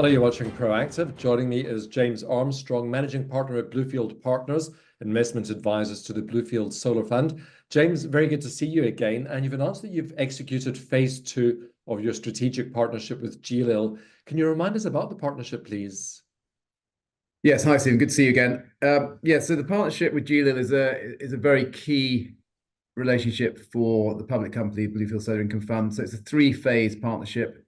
Hello, you're watching Proactive. Joining me is James Armstrong, Managing Partner at Bluefield Partners, investment advisors to the Bluefield Solar Fund. James, very good to see you again. And you've announced that you've executed phase 2 of your strategic partnership with GLIL. Can you remind us about the partnership, please? Yes, hi Stephen, good to see you again. So the partnership with GLIL is a very key relationship for the public company Bluefield Solar Income Fund. So it's a 3-phase partnership,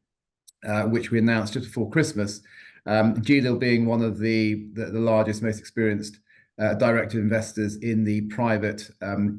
which we announced just before Christmas. GLIL being one of the largest, most experienced direct investors in the private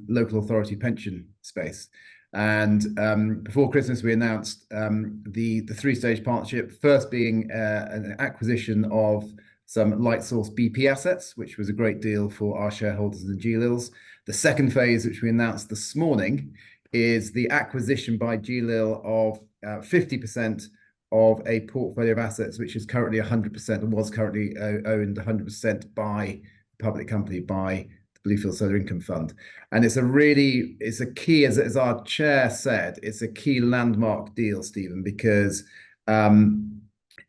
local authority pension space. And before Christmas, we announced the 3-stage partnership. First being an acquisition of some Lightsource BP assets, which was a great deal for our shareholders and GLILs. The second phase, which we announced this morning, is the acquisition by GLIL of 50% of a portfolio of assets, which is currently 100% and was currently owned 100% by the public company, by the Bluefield Solar Income Fund. And it's a key, as our chair said, it's a key landmark deal, Stephen, because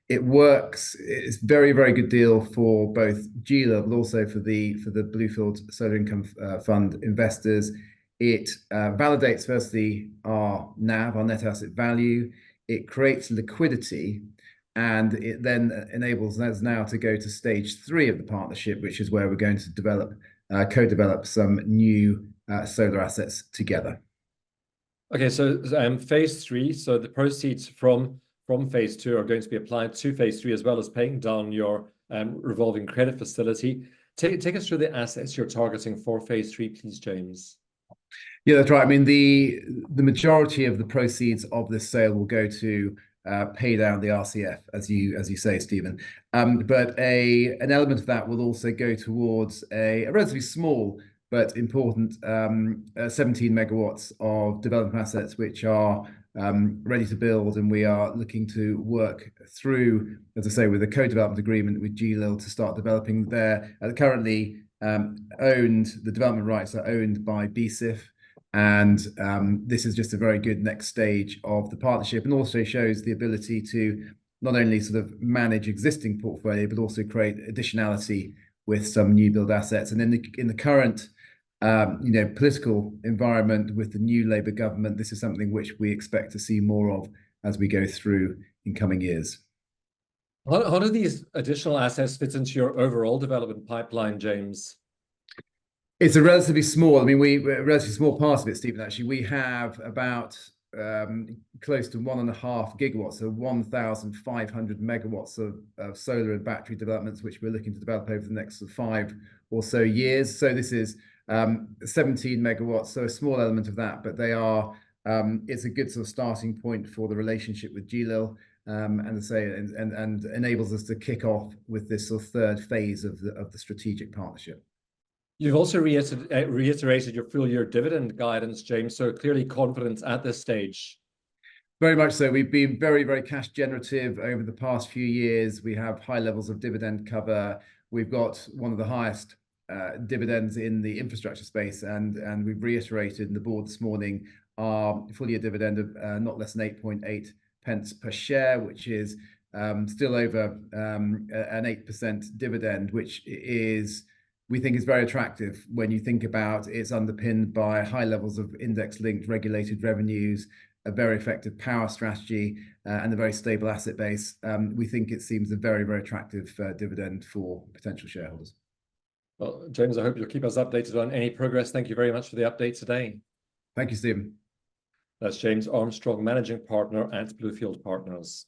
it works. It's very, very good deal for both GLIL, but also for the Bluefield Solar Income Fund investors. It validates firstly our NAV, our net asset value. It creates liquidity, and it then enables us now to go to stage 3 of the partnership, which is where we're going to co-develop some new solar assets together. Okay, so phase 3, so the proceeds from phase 2 are going to be applied to phase 3, as well as paying down your revolving credit facility. Take us through the assets you're targeting for phase 3, please, James. Yeah, that's right. I mean, the majority of the proceeds of this sale will go to pay down the RCF, as you say, Stephen. But an element of that will also go towards a relatively small but important 17 megawatts of development assets, which are ready to build, and we are looking to work through, as I say, with a co-development agreement with GLIL to start developing there. Currently the development rights are owned by BSIF, and this is just a very good next stage of the partnership, and also shows the ability to not only sort of manage existing portfolio, but also create additionality with some new build assets. And in the current political environment with the new Labour government, this is something which we expect to see more of as we go through in coming years. How do these additional assets fit into your overall development pipeline, James? It's a relatively small, relatively small part of it, Stephen. Actually, we have about close to 1.5 gigawatts, so 1,500 megawatts of solar and battery developments, which we're looking to develop over the next 5 or so years. So this is 17 megawatts, so a small element of that, but it's a good sort of starting point for the relationship with GLIL, and enables us to kick off with this sort of 3rd phase of the strategic partnership. You've also reiterated your full-year dividend guidance, James, so clearly confidence at this stage. Very much so. We've been very, very cash generative over the past few years. We have high levels of dividend cover. We've got one of the highest dividends in the infrastructure space, and we've reiterated in the board this morning our full-year dividend of not less than 8.8 pence per share, which is still over an 8% dividend, which we think is very attractive when you think about it's underpinned by high levels of index-linked regulated revenues, a very effective power strategy, and a very stable asset base. We think it seems a very, very attractive dividend for potential shareholders. Well, James, I hope you'll keep us updated on any progress. Thank you very much for the update today. Thank you, Stephen. That's James Armstrong, Managing Partner at Bluefield Partners.